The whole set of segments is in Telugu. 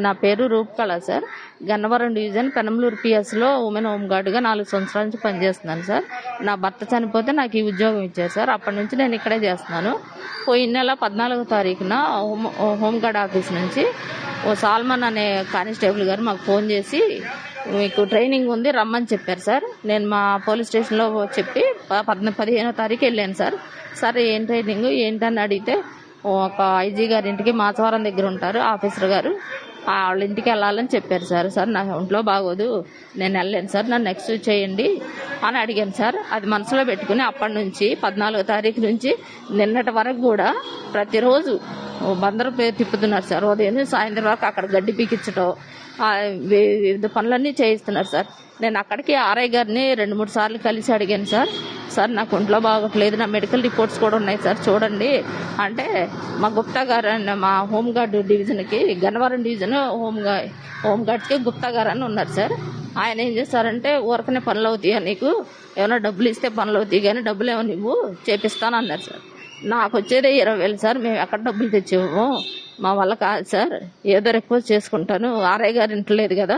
నా పేరు రూపకళ సార్. గన్నవరం డివిజన్ పెనమలూరు పిఎస్లో ఉమెన్ హోమ్ గార్డుగా 4 సంవత్సరాల నుంచి పనిచేస్తున్నాను సార్. నా భర్త చనిపోతే నాకు ఈ ఉద్యోగం ఇచ్చారు సార్. అప్పటి నుంచి నేను ఇక్కడే చేస్తున్నాను. పోయిన నెల 14వ తారీఖున హోమ్ గార్డ్ ఆఫీస్ నుంచి ఓ సాల్మన్ అనే కానిస్టేబుల్ గారు మాకు ఫోన్ చేసి మీకు ట్రైనింగ్ ఉంది రమ్మని చెప్పారు సార్. నేను మా పోలీస్ స్టేషన్లో చెప్పి 15వ తారీఖు వెళ్ళాను సార్. సార్ ఏం ట్రైనింగ్ ఏంటని అడిగితే ఒక ఐజీ గారి ఇంటికి మాచవరం దగ్గర ఉంటారు ఆఫీసర్ గారు, వాళ్ళ ఇంటికి వెళ్ళాలని చెప్పారు సార్. సార్ నా ఒంట్లో బాగోదు, నేను వెళ్ళలేను సార్, నన్ను ఎక్స్క్యూజ్ చేయండి అని అడిగాను సార్. అది మనసులో పెట్టుకుని అప్పటి నుంచి 14వ తారీఖు నుంచి నిన్నటి వరకు కూడా ప్రతిరోజు బందరు తిప్పుతున్నారు సార్. ఉదయం సాయంత్రం వరకు అక్కడ గడ్డి పీకించడం, వివిధ పనులన్నీ చేయిస్తున్నారు సార్. నేను అక్కడికి ఆర్ఐ గారిని 2-3 సార్లు కలిసి అడిగాను సార్. సార్ నాకు ఒంట్లో బాగోట్లేదు, నా మెడికల్ రిపోర్ట్స్ కూడా ఉన్నాయి సార్ చూడండి అంటే, మా గుప్తా గారు మా హోంగార్డ్ డివిజన్కి గన్నవరం డివిజన్ హోంగార్డ్స్కి గుప్తా గారు అని ఉన్నారు సార్. ఆయన ఏం చేస్తారంటే ఊరకనే పనులు అవుతాయా నీకు, ఏమైనా డబ్బులు ఇస్తే పనులు అవుతాయి కానీ డబ్బులు ఏమో నువ్వు చేపిస్తాను అన్నారు సార్. నాకు వచ్చేదే 20,000 సార్, మేము ఎక్కడ డబ్బులు తెచ్చేమో, మా వల్ల కాదు సార్, ఏదో రిక్వెస్ట్ చేసుకుంటాను, ఆర్ఐ గారు ఇంటలేదు కదా,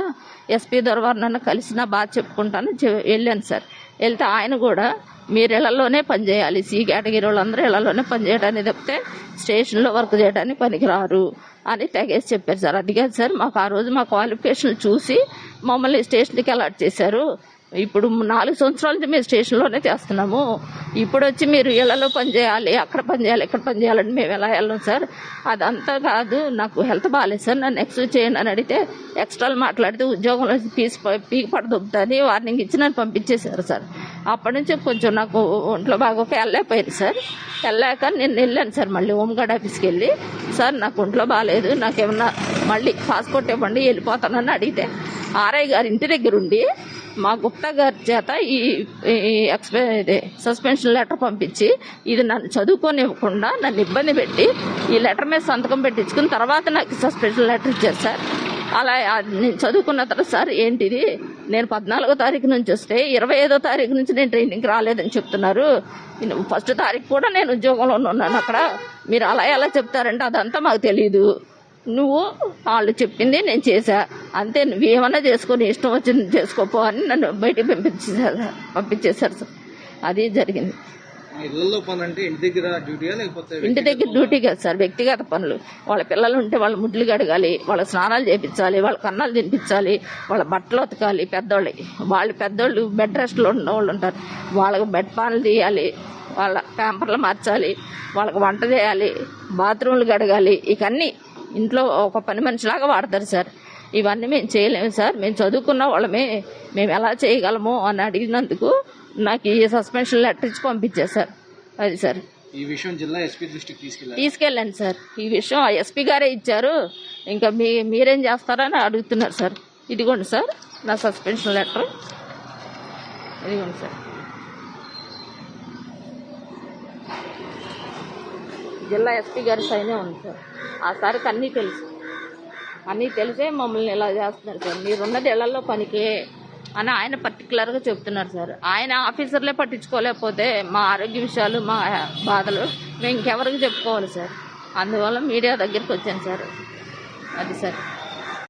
ఎస్పీ దొరవారు నన్ను కలిసి నా బాధ చెప్పుకుంటాను వెళ్ళాను సార్. వెళ్తే ఆయన కూడా మీరు ఇళ్లలోనే పనిచేయాలి, సి కేటగిరీ వాళ్ళందరూ ఇళ్లలోనే పనిచేయడానికి తప్పితే స్టేషన్లో వర్క్ చేయడానికి పనికిరారు అని తెగేసి చెప్పారు సార్. అది కాదు సార్, మాకు ఆ రోజు మా క్వాలిఫికేషన్ చూసి మమ్మల్ని స్టేషన్కి అలాట్ చేశారు. ఇప్పుడు 4 సంవత్సరాల నుంచి మేము స్టేషన్లోనే చేస్తున్నాము, ఇప్పుడు వచ్చి మీరు ఇళ్లలో పనిచేయాలి, అక్కడ పనిచేయాలి, ఇక్కడ పనిచేయాలని మేము ఎలా వెళ్ళాం సార్? అదంతా కాదు, నాకు హెల్త్ బాగాలేదు సార్, నన్ను ఎక్స్క్యూజ్ చేయండి అని అడిగితే ఎక్స్ట్రాలు మాట్లాడితే ఉద్యోగంలో పీకి పడదొబ్బుతుంది వార్నింగ్ ఇచ్చి నన్ను పంపించేశారు సార్. అప్పటి నుంచి కొంచెం నాకు ఒంట్లో బాగా వెళ్ళలేకపోయింది సార్. వెళ్ళాక నేను వెళ్ళాను సార్, మళ్ళీ హోంగార్డ్ ఆఫీస్కి వెళ్ళి సార్ నాకు ఒంట్లో బాగాలేదు, నాకేమన్నా మళ్ళీ పాస్పోర్ట్ ఇవ్వండి వెళ్ళిపోతానని అడిగితే ఆర్ఐ గారి ఇంటి దగ్గర ఉండి మా గుప్తా గారి చేత ఈ సస్పెన్షన్ లెటర్ పంపించి ఇది నన్ను చదువుకోనివ్వకుండా నన్ను ఇబ్బంది పెట్టి ఈ లెటర్ మీద సంతకం పెట్టించుకున్న తర్వాత నాకు సస్పెన్షన్ లెటర్ ఇచ్చారు సార్. అలా నేను చదువుకున్న తర్వాత సార్ ఏంటిది, నేను 14వ తారీఖు నుంచి వస్తే 25వ తారీఖు నుంచి నేను ట్రైనింగ్కి రాలేదని చెప్తున్నారు, 1వ తారీఖు కూడా నేను ఉద్యోగంలో ఉన్నాను అక్కడ, మీరు అలా ఎలా చెప్తారంటే అదంతా మాకు తెలియదు, నువ్వు వాళ్ళు చెప్పింది నేను చేశా అంతే, నువ్వేమన్నా చేసుకొని ఇష్టం వచ్చింది చేసుకోపో అని నన్ను బయటికి పంపించేశారు సార్. అది జరిగింది. ఇంటి దగ్గర డ్యూటీ కాదు సార్, వ్యక్తిగత పనులు. వాళ్ళ పిల్లలు ఉంటే వాళ్ళ ముడ్లు కడగాలి, వాళ్ళ స్నానాలు చేయించాలి, వాళ్ళ కన్నాలు తినిపించాలి, వాళ్ళ బట్టలు ఉతకాలి, పెద్దోళ్ళు బెడ్ రెస్ట్లో ఉన్న వాళ్ళు ఉంటారు, వాళ్ళకి బెడ్ పాన్లు తీయాలి, వాళ్ళ ప్యాంపర్లు మార్చాలి, వాళ్ళకి వంట చేయాలి, బాత్రూమ్లు కడగాలి, ఇవన్నీ ఇంట్లో ఒక పని మనిషిలాగా వాడతారు సార్. ఇవన్నీ మేము చేయలేము సార్, మేము చదువుకున్న వాళ్ళమే, మేము ఎలా చేయగలము అని అడిగినందుకు నాకు ఈ సస్పెన్షన్ లెటర్ ఇచ్చి పంపించారు సార్. అది సార్, ఈ విషయం జిల్లా ఎస్పీ దృష్టికి తీసుకెళ్ళాను సార్. ఈ విషయం ఎస్పీ గారే ఇచ్చారు, ఇంకా మీరేం చేస్తారని అడుగుతున్నారు సార్. ఇదిగోండి సార్ నా సస్పెన్షన్ లెటర్, ఇదిగోండి సార్. జిల్లా ఎస్పీ గారి సైనే ఉంది సార్. ఆ సార్కి అన్నీ తెలిసే మమ్మల్ని ఇలా చేస్తున్నారు సార్. మీరున్నది ఇళ్లలో పనికే అని ఆయన పర్టికులర్గా చెప్తున్నారు సార్. ఆయన ఆఫీసర్లే పట్టించుకోలేకపోతే మా ఆరోగ్య విషయాలు, మా బాధలు మేము ఇంకెవరికి చెప్పుకోవాలి సార్. అందువల్ల మీడియా దగ్గరికి వచ్చాను సార్. అది సార్.